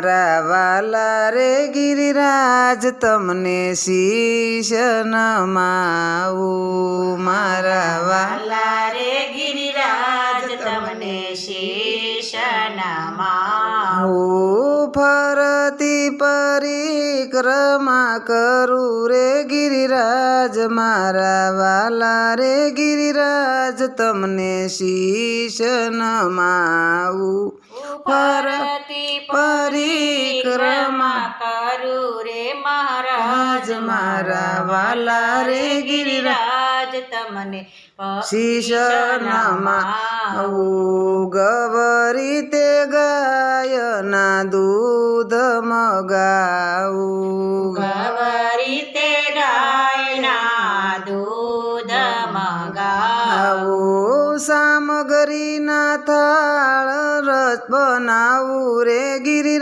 મારા વાલા રે ગિરિરાજ તમને શીશ નમાવું મારા વાલા રે ગિરિરાજ તમને શીશ નમાવું ફરતી પરિક્રમા કરું રે ગિરિરાજ મારા વાલા રે ગિરિરાજ તમને શીશ નમાવું ફરતી પરિક્રમા કરું રે મહારાજ મારા વાલા રે ગિરિરાજ તમને શીશ નમાવું ગવરી તે ગાયના દૂધ મગાવું ગવરી તે ગાયના દૂધ મગાવું સામગ્રીના થાળ રસ બનાવું રે ગિરિરાજ